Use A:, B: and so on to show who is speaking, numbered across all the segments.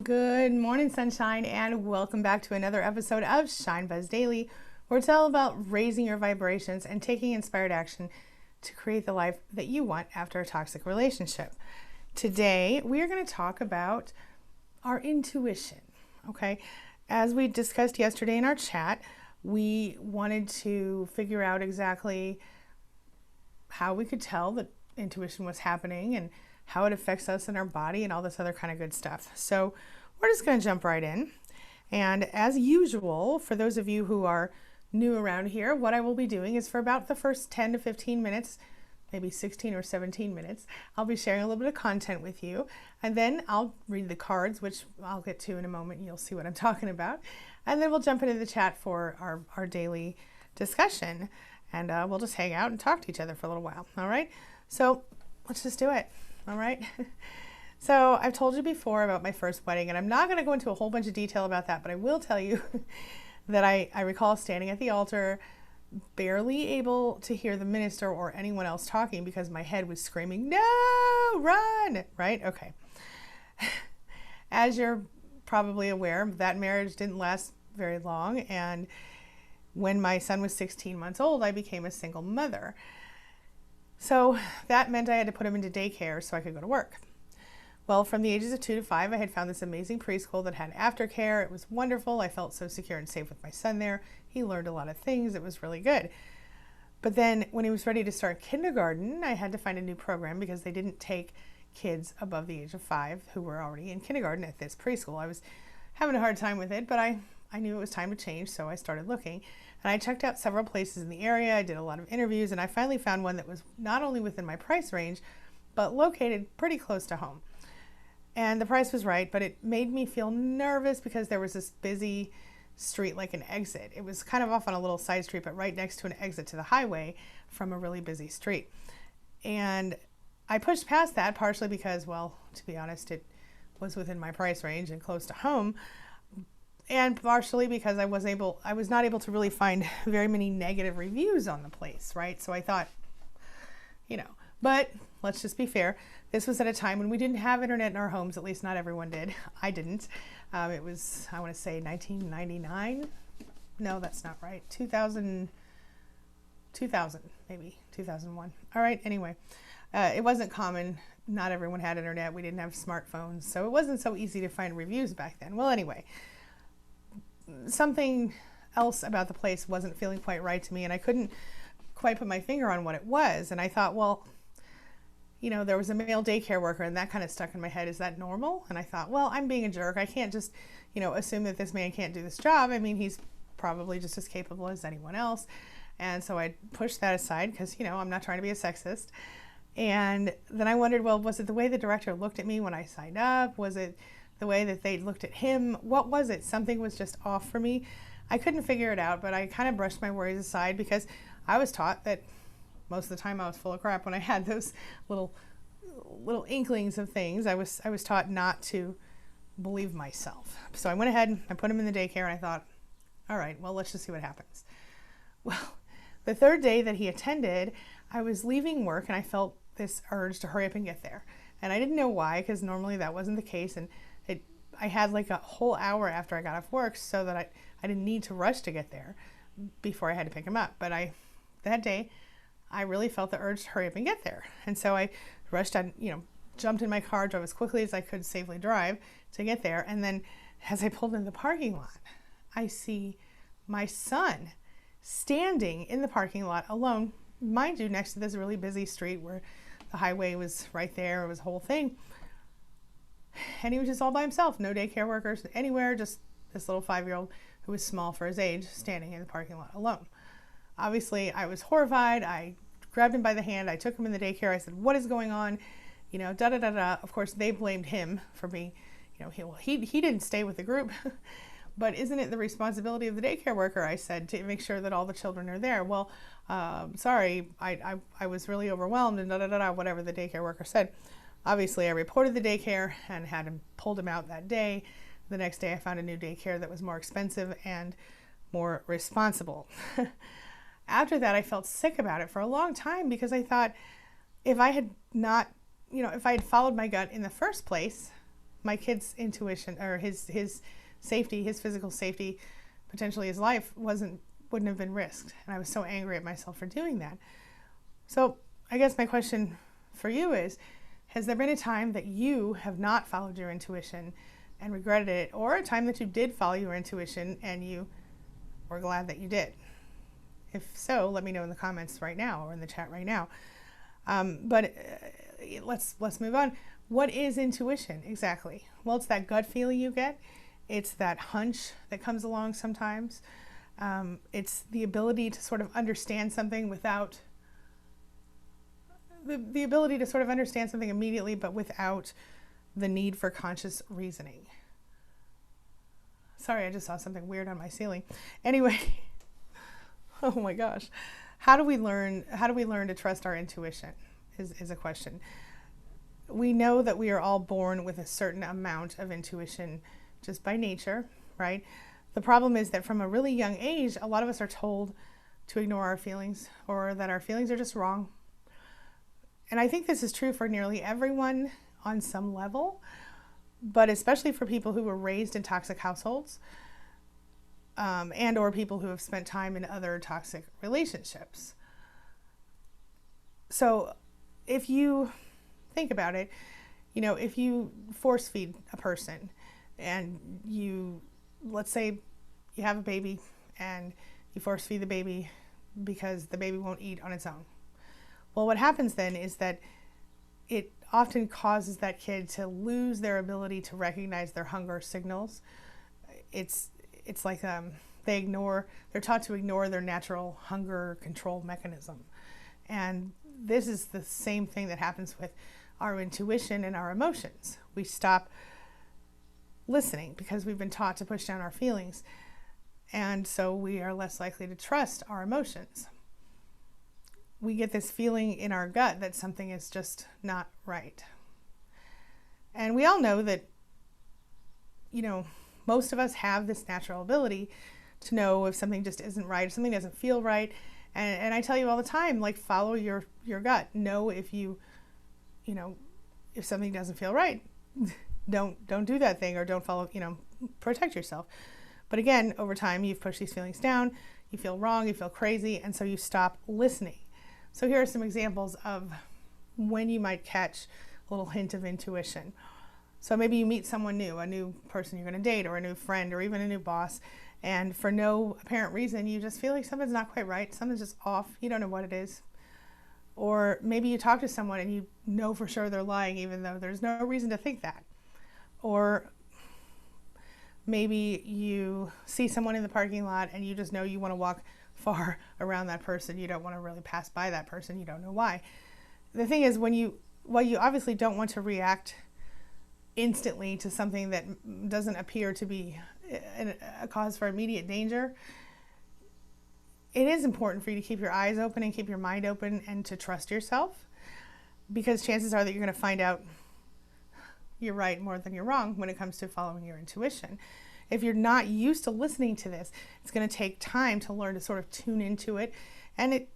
A: Good morning, sunshine, and welcome back to another episode of Shine Buzz Daily, where it's all about raising your vibrations and taking inspired action to create the life that you want after a toxic relationship. Today, we are going to talk about our intuition, okay? As we discussed yesterday in our chat, we wanted to figure out exactly how we could tell that intuition was happening and how it affects us in our body and all this other kind of good stuff. So we're just going to jump right in. And as usual, for those of you who are new around here, what I will be doing is for about the first 10 to 15 minutes, maybe 16 or 17 minutes, I'll be sharing a little bit of content with you. And then I'll read the cards, which I'll get to in a moment. You'll see what I'm talking about. And then we'll jump into the chat for our daily discussion. And we'll just hang out and talk to each other for a little while. All right? So let's just do it. All right. So I've told you before about my first wedding, and I'm not going to go into a whole bunch of detail about that, but I will tell you that I recall standing at the altar, barely able to hear the minister or anyone else talking because my head was screaming, "No, run!" Right? Okay. As you're probably aware, that marriage didn't last very long, and when my son was 16 months old, I became a single mother. So that meant I had to put him into daycare so I could go to work. Well, from the ages of 2 to 5, I had found this amazing preschool that had aftercare. It was wonderful. I felt so secure and safe with my son there. He learned a lot of things. It was really good. But then when he was ready to start kindergarten, I had to find a new program because they didn't take kids above the age of 5 who were already in kindergarten at this preschool. I was having a hard time with it, but I knew it was time to change, so I started looking. And I checked out several places in the area. I did a lot of interviews, and I finally found one that was not only within my price range, but located pretty close to home. And the price was right, but it made me feel nervous because there was this busy street, like an exit. It was kind of off on a little side street, but right next to an exit to the highway from a really busy street. And I pushed past that partially because, well, to be honest, it was within my price range and close to home. And partially because I was not able to really find very many negative reviews on the place, right? So I thought, but let's just be fair. This was at a time when we didn't have internet in our homes, at least not everyone did. I didn't. It was, I want to say 1999. No, that's not right. 2000, maybe 2001. All right. Anyway, it wasn't common. Not everyone had internet. We didn't have smartphones. So it wasn't so easy to find reviews back then. Well, anyway, something else about the place wasn't feeling quite right to me, and I couldn't quite put my finger on what it was. And I thought, well, there was a male daycare worker, and that kind of stuck in my head. Is that normal? And I thought, well, I'm being a jerk. I can't just, assume that this man can't do this job. I mean, he's probably just as capable as anyone else. And so I pushed that aside because, I'm not trying to be a sexist. And then I wondered, well, was it the way the director looked at me when I signed up? Was it the way that they looked at him? What was it? Something was just off for me. I couldn't figure it out, but I kind of brushed my worries aside because I was taught that most of the time I was full of crap when I had those little inklings of things. I was taught not to believe myself. So I went ahead and I put him in the daycare, and I thought, all right, well, let's just see what happens. Well, the third day that he attended, I was leaving work and I felt this urge to hurry up and get there. And I didn't know why, because normally that wasn't the case. And I had like a whole hour after I got off work so that I didn't need to rush to get there before I had to pick him up. But that day, I really felt the urge to hurry up and get there. And so I rushed on, jumped in my car, drove as quickly as I could safely drive to get there. And then as I pulled in the parking lot, I see my son standing in the parking lot alone, mind you, next to this really busy street where the highway was right there. It was a whole thing. And he was just all by himself. No daycare workers anywhere, just this little 5-year-old who was small for his age standing in the parking lot alone. Obviously, I was horrified. I grabbed him by the hand. I took him in the daycare. I said, what is going on? Da-da-da-da. Of course, they blamed him for being, he didn't stay with the group. But isn't it the responsibility of the daycare worker, I said, to make sure that all the children are there? Well, sorry, I was really overwhelmed and da-da-da-da, whatever the daycare worker said. Obviously, I reported the daycare and pulled him out that day. The next day, I found a new daycare that was more expensive and more responsible. After that, I felt sick about it for a long time because I thought if I had not, if I had followed my gut in the first place, my kid's intuition or his safety, his physical safety, potentially his life wouldn't have been risked. And I was so angry at myself for doing that. So I guess my question for you is, has there been a time that you have not followed your intuition and regretted it, or a time that you did follow your intuition and you were glad that you did? If so, let me know in the comments right now or in the chat right now. But let's move on. What is intuition exactly? Well, it's that gut feeling you get. It's that hunch that comes along sometimes. It's the ability to sort of understand something without the ability to sort of understand something immediately, but without the need for conscious reasoning. Sorry, I just saw something weird on my ceiling. Anyway, oh my gosh. How do we learn to trust our intuition is a question. We know that we are all born with a certain amount of intuition just by nature, right? The problem is that from a really young age, a lot of us are told to ignore our feelings, or that our feelings are just wrong. And I think this is true for nearly everyone on some level, but especially for people who were raised in toxic households, and or people who have spent time in other toxic relationships. So if you think about it, if you force feed a person and let's say you have a baby and you force feed the baby because the baby won't eat on its own. Well, what happens then is that it often causes that kid to lose their ability to recognize their hunger signals. It's like they're taught to ignore their natural hunger control mechanism. And this is the same thing that happens with our intuition and our emotions. We stop listening because we've been taught to push down our feelings. And so we are less likely to trust our emotions. We get this feeling in our gut that something is just not right. And we all know that, most of us have this natural ability to know if something just isn't right, if something doesn't feel right. And I tell you all the time, like, follow your gut. Know if if something doesn't feel right, don't do that thing, or don't follow, protect yourself. But again, over time, you've pushed these feelings down, you feel wrong, you feel crazy, and so you stop listening. So here are some examples of when you might catch a little hint of intuition. So maybe you meet someone new, a new person you're going to date, or a new friend, or even a new boss, and for no apparent reason, you just feel like something's not quite right, something's just off, you don't know what it is. Or maybe you talk to someone and you know for sure they're lying, even though there's no reason to think that. Or maybe you see someone in the parking lot and you just know you want to walk far around that person. You don't want to really pass by that person. You don't know why. The thing is, while you obviously don't want to react instantly to something that doesn't appear to be a cause for immediate danger, it is important for you to keep your eyes open and keep your mind open and to trust yourself, because chances are that you're going to find out you're right more than you're wrong when it comes to following your intuition. If you're not used to listening to this, it's going to take time to learn to sort of tune into it, and it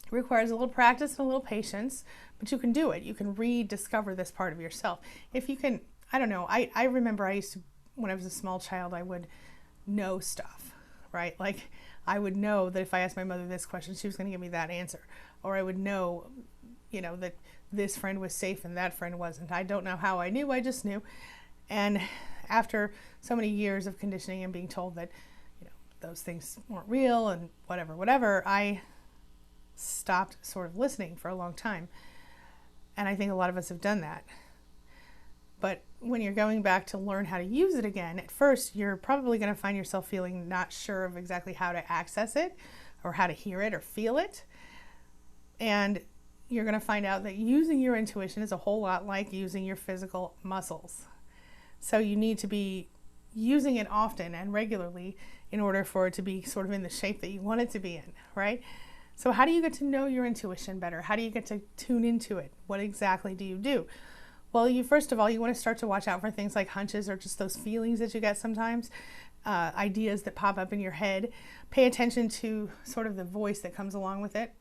A: requires a little practice and a little patience, but you can do it. You can rediscover this part of yourself. If you can, I don't know, I remember I used to, when I was a small child, I would know stuff, right? Like, I would know that if I asked my mother this question, she was going to give me that answer. Or I would know, that this friend was safe and that friend wasn't. I don't know how I knew, I just knew. And after so many years of conditioning and being told that, those things weren't real and whatever, I stopped sort of listening for a long time. And I think a lot of us have done that. But when you're going back to learn how to use it again, at first you're probably going to find yourself feeling not sure of exactly how to access it or how to hear it or feel it. And you're going to find out that using your intuition is a whole lot like using your physical muscles. So you need to be using it often and regularly in order for it to be sort of in the shape that you want it to be in, right? So how do you get to know your intuition better? How do you get to tune into it? What exactly do you do? Well, first of all, you want to start to watch out for things like hunches or just those feelings that you get sometimes, ideas that pop up in your head. Pay attention to sort of the voice that comes along with it.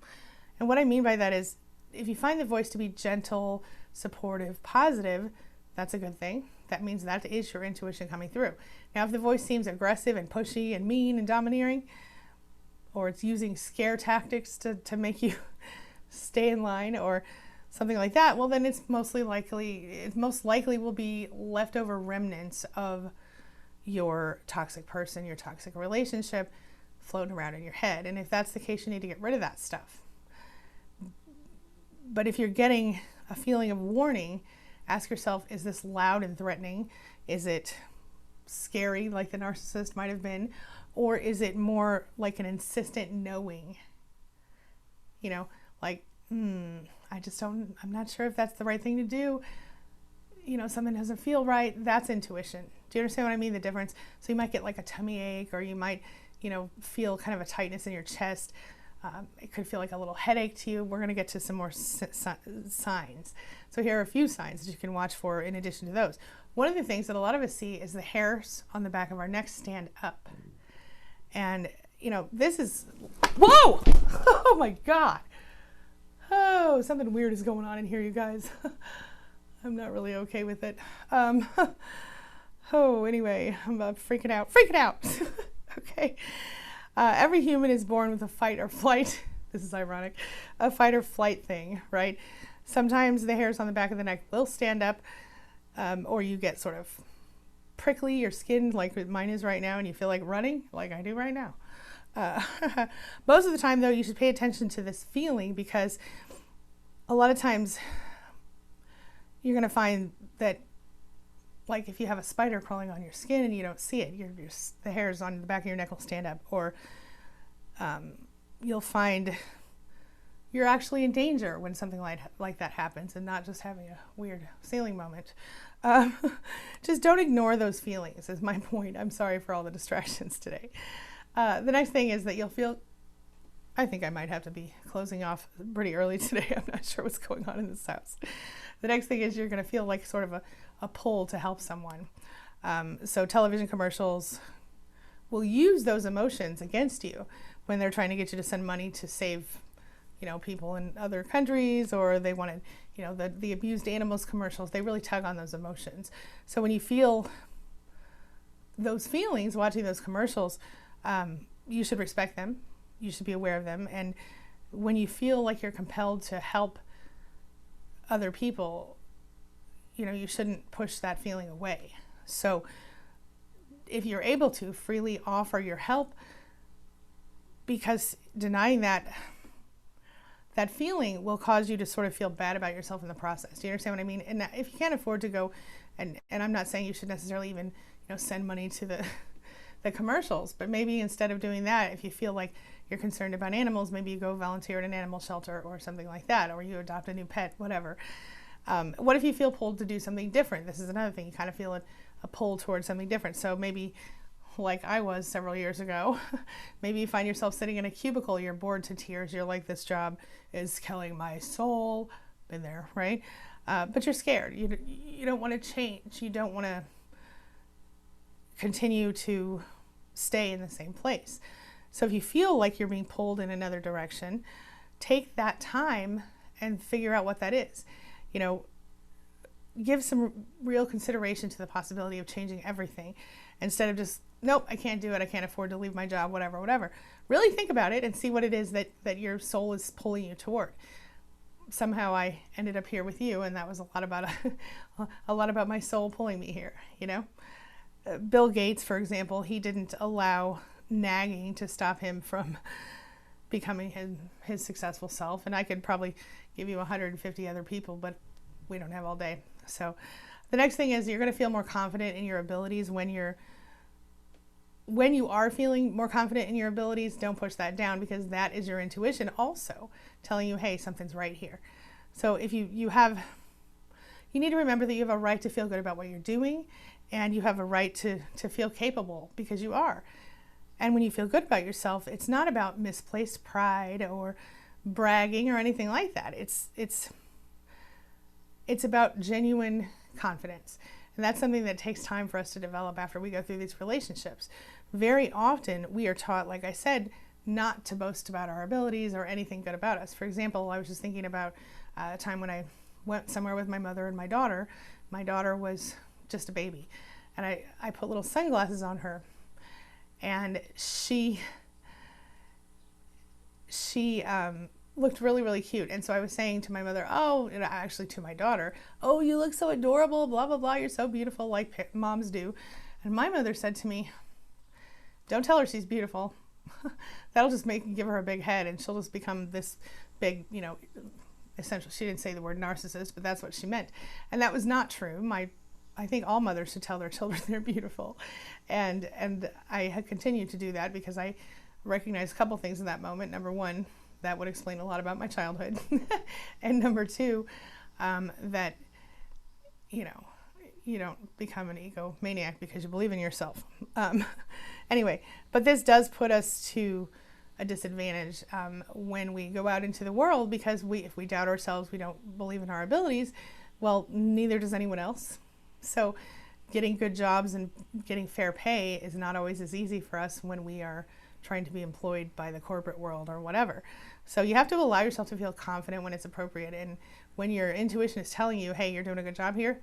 A: And what I mean by that is, if you find the voice to be gentle, supportive, positive, that's a good thing. that means that is your intuition coming through. Now, if the voice seems aggressive and pushy and mean and domineering, or it's using scare tactics to make you stay in line or something like that, well, then it most likely will be leftover remnants of your toxic person, your toxic relationship floating around in your head. And if that's the case, you need to get rid of that stuff. But if you're getting a feeling of warning, ask yourself, is this loud and threatening? Is it scary like the narcissist might have been? Or is it more like an insistent knowing? You know, like, I'm not sure if that's the right thing to do. You know, something doesn't feel right. That's intuition. Do you understand what I mean? The difference? So you might get like a tummy ache, or you might, feel kind of a tightness in your chest. It could feel like a little headache to you. We're going to get to some more signs. So here are a few signs that you can watch for in addition to those. One of the things that a lot of us see is the hairs on the back of our neck stand up. And, this is, whoa! Oh my God. Oh, something weird is going on in here, you guys. I'm not really okay with it. Anyway, I'm freaking out. Okay. Every human is born with a fight or flight. This is ironic. A fight or flight thing, right? Sometimes the hairs on the back of the neck will stand up, or you get sort of prickly, your skin, like mine is right now, and you feel like running, like I do right now. Most of the time, though, you should pay attention to this feeling, because a lot of times you're going to find that, like, if you have a spider crawling on your skin and you don't see it, the hairs on the back of your neck will stand up, or you'll find you're actually in danger when something like that happens, and not just having a weird sailing moment. Just don't ignore those feelings, is my point. I'm sorry for all the distractions today. The next thing is that you'll feel, I think I might have to be closing off pretty early today. I'm not sure what's going on in this house. The next thing is you're going to feel like sort of a pull to help someone. So television commercials will use those emotions against you when they're trying to get you to send money to save, people in other countries, or they wanted, the abused animals commercials. They really tug on those emotions. So when you feel those feelings watching those commercials, you should respect them. You should be aware of them. And when you feel like you're compelled to help other people, you shouldn't push that feeling away. So if you're able to freely offer your help, because denying that feeling will cause you to sort of feel bad about yourself in the process. Do you understand what I mean? And if you can't afford to go, and I'm not saying you should necessarily even, send money to the commercials, but maybe instead of doing that, if you feel like you're concerned about animals, maybe you go volunteer at an animal shelter or something like that, or you adopt a new pet, whatever. What if you feel pulled to do something different? This is another thing. You kind of feel a pull towards something different. So maybe, like I was several years ago, maybe you find yourself sitting in a cubicle, you're bored to tears, you're like, this job is killing my soul. Been there, right? But you're scared. You don't want to change. You don't want to continue to stay in the same place. So if you feel like you're being pulled in another direction, take that time and figure out what that is. Give some real consideration to the possibility of changing everything, instead of just, nope, I can't do it, I can't afford to leave my job, whatever. Really think about it and see what it is that your soul is pulling you toward. Somehow I ended up here with you, and that was a lot about my soul pulling me here, Bill Gates, for example, he didn't allow nagging to stop him from becoming his successful self. And I could probably give you 150 other people, but we don't have all day. So the next thing is you're going to feel more confident in your abilities when you are feeling more confident in your abilities. Don't push that down, because that is your intuition also telling you, hey, something's right here. So if you need to remember that you have a right to feel good about what you're doing, and you have a right to feel capable, because you are. And when you feel good about yourself, it's not about misplaced pride or bragging or anything like that. It's about genuine confidence. And that's something that takes time for us to develop after we go through these relationships. Very often we are taught, like I said, not to boast about our abilities or anything good about us. For example, I was just thinking about a time when I went somewhere with my mother and my daughter. My daughter was just a baby. And I put little sunglasses on her, and she looked really, really cute. And so I was saying to my mother, oh, and actually to my daughter, oh, you look so adorable, blah, blah, blah. You're so beautiful, like moms do. And my mother said to me, don't tell her she's beautiful. That'll just give her a big head, and she'll just become this big, essentially, she didn't say the word narcissist, but that's what she meant. And that was not true. I think all mothers should tell their children they're beautiful. And I had continued to do that because I recognized a couple things in that moment. Number one, that would explain a lot about my childhood. And number two, that, you don't become an egomaniac because you believe in yourself. Anyway, but this does put us to a disadvantage when we go out into the world, because if we doubt ourselves, we don't believe in our abilities, well, neither does anyone else. So getting good jobs and getting fair pay is not always as easy for us when we are trying to be employed by the corporate world or whatever. So you have to allow yourself to feel confident when it's appropriate. And when your intuition is telling you, hey, you're doing a good job here,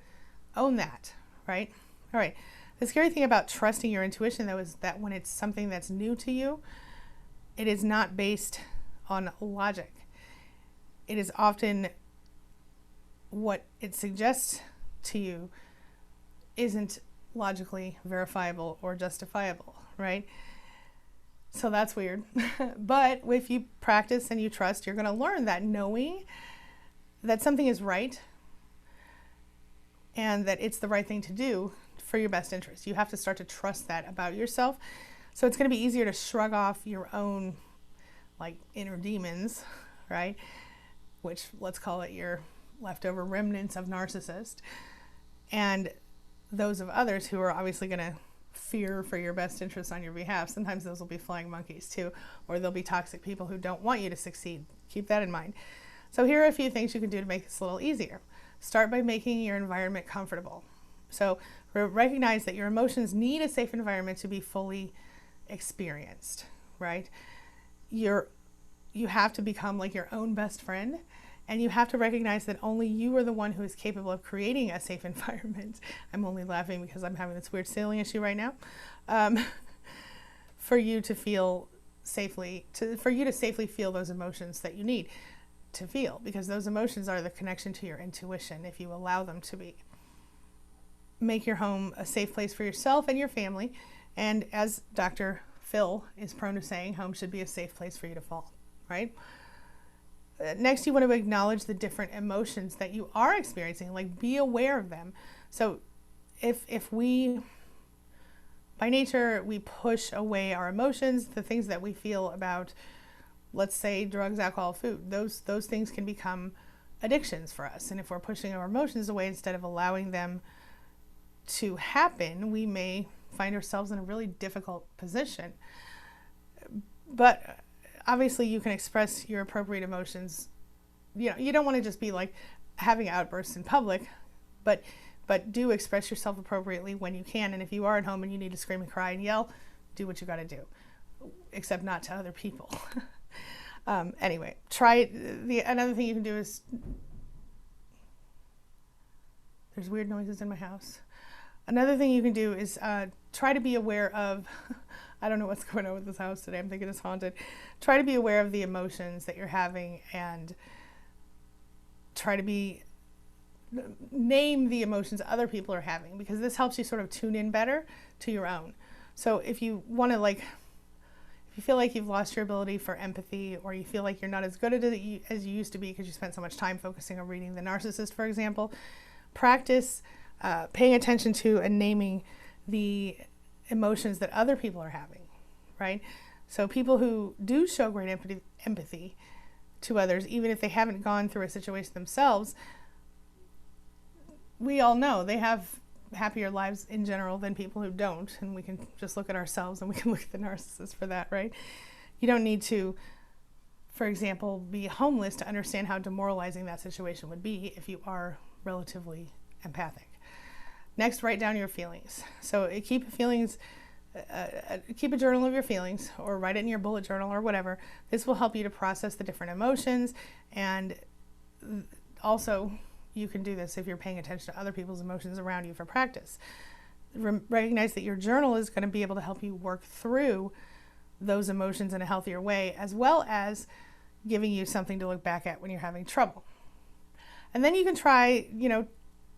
A: own that, right? All right. The scary thing about trusting your intuition, though, is that when it's something that's new to you, it is not based on logic. It is often what it suggests to you isn't logically verifiable or justifiable, right? So that's weird. But if you practice and you trust, you're going to learn that knowing that something is right and that it's the right thing to do for your best interest. You have to start to trust that about yourself. So it's going to be easier to shrug off your own inner demons, right? Which, let's call it your leftover remnants of narcissist, and those of others who are obviously going to fear for your best interest on your behalf. Sometimes those will be flying monkeys too, or they'll be toxic people who don't want you to succeed. Keep that in mind. So here are a few things you can do to make this a little easier. Start by making your environment comfortable. So recognize that your emotions need a safe environment to be fully experienced, right? You have to become like your own best friend, and you have to recognize that only you are the one who is capable of creating a safe environment. I'm only laughing because I'm having this weird sailing issue right now. For you to feel safely, for you to safely feel those emotions that you need to feel, because those emotions are the connection to your intuition if you allow them to be. Make your home a safe place for yourself and your family, and as Dr. Phil is prone to saying, home should be a safe place for you to fall, right? Next, you want to acknowledge the different emotions that you are experiencing, be aware of them. So if we, by nature, we push away our emotions, the things that we feel about, let's say, drugs, alcohol, food, those things can become addictions for us. And if we're pushing our emotions away instead of allowing them to happen, we may find ourselves in a really difficult position. But obviously you can express your appropriate emotions. You don't want to just be having outbursts in public, but do express yourself appropriately when you can. And if you are at home and you need to scream and cry and yell, do what you got to do, except not to other people. Anyway, another thing you can do is, there's weird noises in my house. Another thing you can do is try to be aware of, I don't know what's going on with this house today. I'm thinking it's haunted. Try to be aware of the emotions that you're having, and try to name the emotions other people are having, because this helps you sort of tune in better to your own. So if you want to if you feel like you've lost your ability for empathy, or you feel like you're not as good at it as you used to be because you spent so much time focusing on reading The Narcissist, for example, practice paying attention to and naming the emotions that other people are having, right? So people who do show great empathy to others, even if they haven't gone through a situation themselves, we all know they have happier lives in general than people who don't. And we can just look at ourselves, and we can look at the narcissist for that, right? You don't need to, for example, be homeless to understand how demoralizing that situation would be if you are relatively empathic. Next, write down your feelings. So keep a journal of your feelings, or write it in your bullet journal or whatever. This will help you to process the different emotions, and also you can do this if you're paying attention to other people's emotions around you for practice. Recognize that your journal is going to be able to help you work through those emotions in a healthier way, as well as giving you something to look back at when you're having trouble. And then you can try,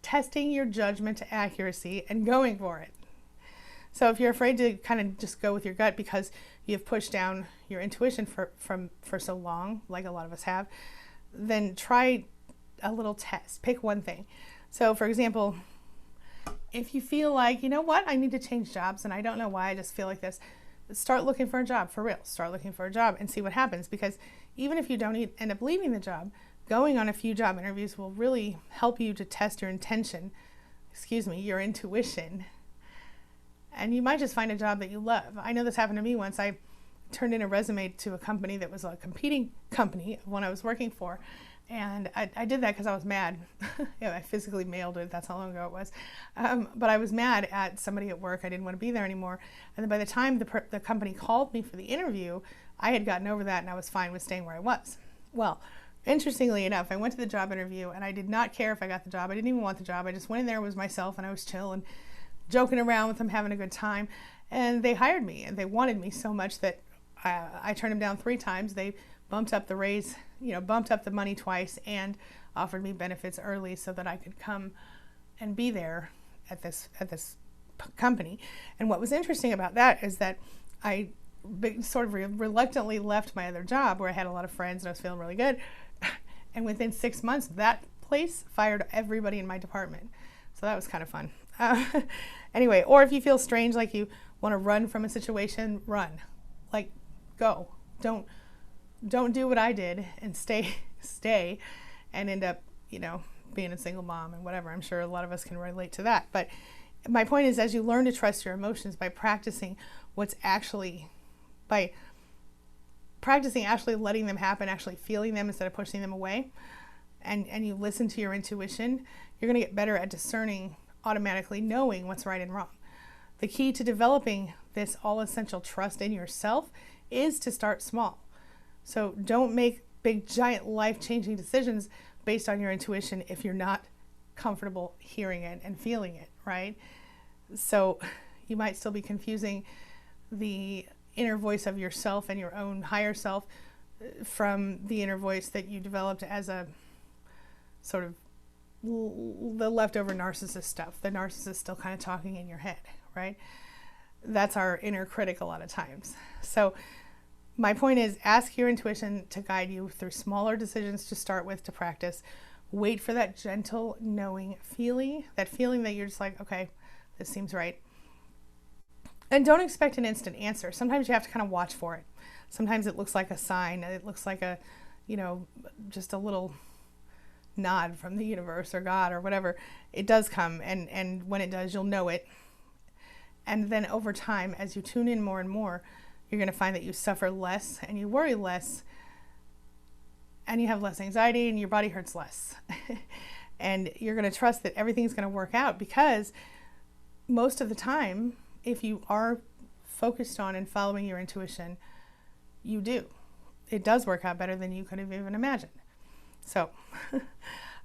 A: testing your judgment to accuracy and going for it. So if you're afraid to kind of just go with your gut because you've pushed down your intuition for so long, like a lot of us have, then try a little test. Pick one thing. So for example, if you feel like, I need to change jobs and I don't know why, I just feel like this, start looking for a job, for real. Start looking for a job and see what happens, because even if you don't end up leaving the job, going on a few job interviews will really help you to test your your intuition. And you might just find a job that you love. I know this happened to me once. I turned in a resume to a company that was a competing company of one I was working for. And I did that because I was mad. I physically mailed it. That's how long ago it was. But I was mad at somebody at work. I didn't want to be there anymore. And then by the time the company called me for the interview, I had gotten over that and I was fine with staying where I was. Well, interestingly enough, I went to the job interview and I did not care if I got the job. I didn't even want the job. I just went in there, was myself, and I was chill and joking around with them, having a good time. And they hired me and they wanted me so much that I turned them down 3 times. They bumped up the raise, bumped up the money twice and offered me benefits early so that I could come and be there at this company. And what was interesting about that is that I sort of reluctantly left my other job where I had a lot of friends and I was feeling really good. And within 6 months, that place fired everybody in my department. So that was kind of fun. Anyway, or if you feel strange, like you want to run from a situation, run. Like, go. Don't do what I did and stay and end up, being a single mom and whatever. I'm sure a lot of us can relate to that. But my point is, as you learn to trust your emotions by practicing actually letting them happen, actually feeling them instead of pushing them away, and you listen to your intuition, you're going to get better at discerning, automatically knowing what's right and wrong. The key to developing this all-essential trust in yourself is to start small. So don't make big, giant, life-changing decisions based on your intuition if you're not comfortable hearing it and feeling it, right? So you might still be confusing the inner voice of yourself and your own higher self from the inner voice that you developed as a sort of the leftover narcissist stuff. The narcissist still kind of talking in your head, right? That's our inner critic a lot of times. So my point is, ask your intuition to guide you through smaller decisions to start with, to practice. Wait for that gentle, knowing feeling, that feeling that you're just like, okay, this seems right. And don't expect an instant answer. Sometimes you have to kind of watch for it. Sometimes it looks like a sign. It looks like a, just a little nod from the universe or God or whatever. It does come, and when it does, you'll know it. And then over time, as you tune in more and more, you're going to find that you suffer less and you worry less and you have less anxiety and your body hurts less. And you're going to trust that everything's going to work out, because most of the time, if you are focused on and following your intuition, you do. It does work out better than you could have even imagined. So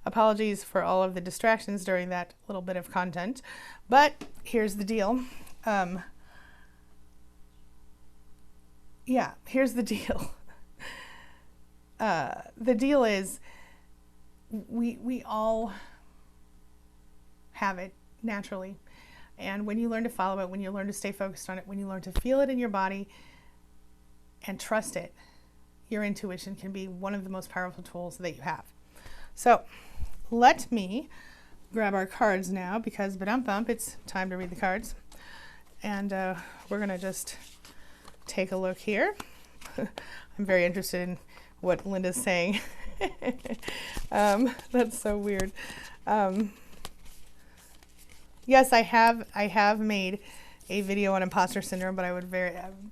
A: apologies for all of the distractions during that little bit of content, but here's the deal. Here's the deal. The deal is we all have it naturally. And when you learn to follow it, when you learn to stay focused on it, when you learn to feel it in your body and trust it, your intuition can be one of the most powerful tools that you have. So let me grab our cards now, because ba-dum-bump, it's time to read the cards. And we're going to just take a look here. I'm very interested in what Linda's saying. That's so weird. Yes, I have made a video on imposter syndrome, but I would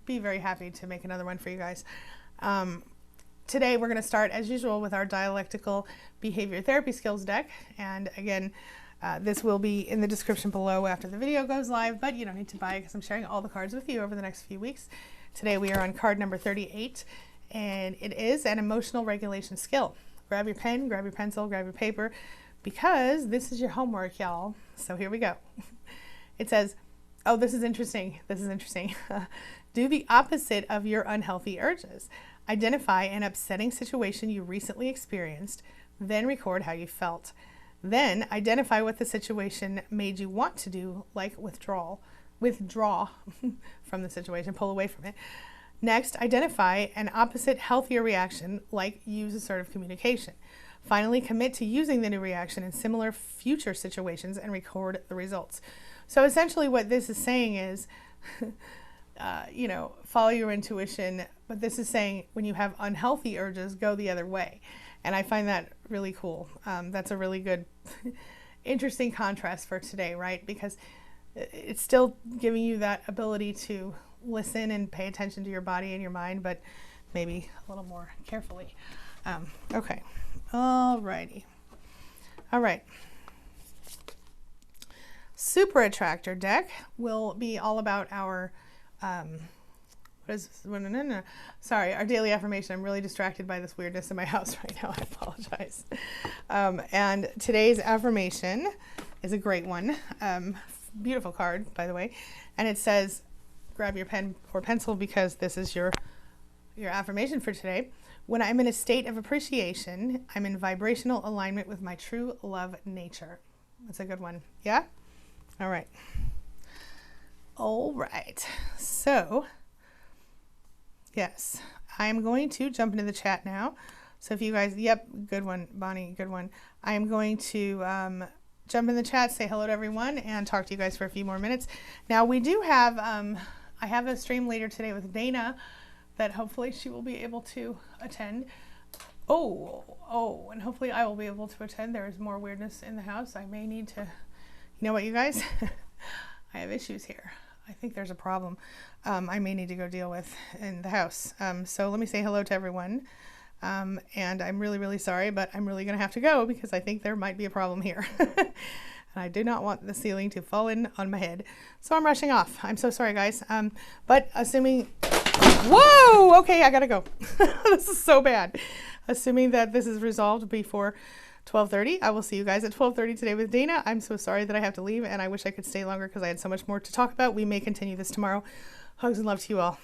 A: be very happy to make another one for you guys. Today we're going to start, as usual, with our dialectical behavior therapy skills deck. And again, this will be in the description below after the video goes live, but you don't need to buy it because I'm sharing all the cards with you over the next few weeks. Today we are on card number 38, and it is an emotional regulation skill. Grab your pen, grab your pencil, grab your paper. because this is your homework, y'all. So here we go. It says, oh, this is interesting. This is interesting. Do the opposite of your unhealthy urges. Identify an upsetting situation you recently experienced, then record how you felt. Then identify what the situation made you want to do, like withdraw from the situation, pull away from it. Next, identify an opposite, healthier reaction, like use assertive communication. Finally, commit to using the new reaction in similar future situations and record the results. So essentially what this is saying is, follow your intuition, but this is saying when you have unhealthy urges, go the other way. And I find that really cool. That's a really good, interesting contrast for today, right? Because it's still giving you that ability to listen and pay attention to your body and your mind, but maybe a little more carefully. Okay. Alrighty. All right. Super Attractor deck will be all about our, sorry, our daily affirmation. I'm really distracted by this weirdness in my house right now. I apologize. And today's affirmation is a great one. Beautiful card, by the way. And it says, grab your pen or pencil because this is your affirmation for today. When I'm in a state of appreciation, I'm in vibrational alignment with my true love nature. That's a good one. Yeah? All right. All right. So, yes, I'm going to jump into the chat now. So if you guys, yep, good one, Bonnie, good one. I'm going to jump in the chat, say hello to everyone, and talk to you guys for a few more minutes. Now, we do have, I have a stream later today with Dana that hopefully she will be able to attend. And hopefully I will be able to attend. There is more weirdness in the house. I may need to, you know what, you guys? I have issues here. I think there's a problem I may need to go deal with in the house. So let me say hello to everyone. And I'm really, really sorry, but I'm really going to have to go because I think there might be a problem here. And I do not want the ceiling to fall in on my head. So I'm rushing off. I'm so sorry, guys. But assuming... Whoa! Okay, I gotta go. This is so bad. Assuming that this is resolved before 12:30, I will see you guys at 12:30 today with Dana. I'm so sorry that I have to leave, and I wish I could stay longer because I had so much more to talk about. We may continue this tomorrow. Hugs and love to you all.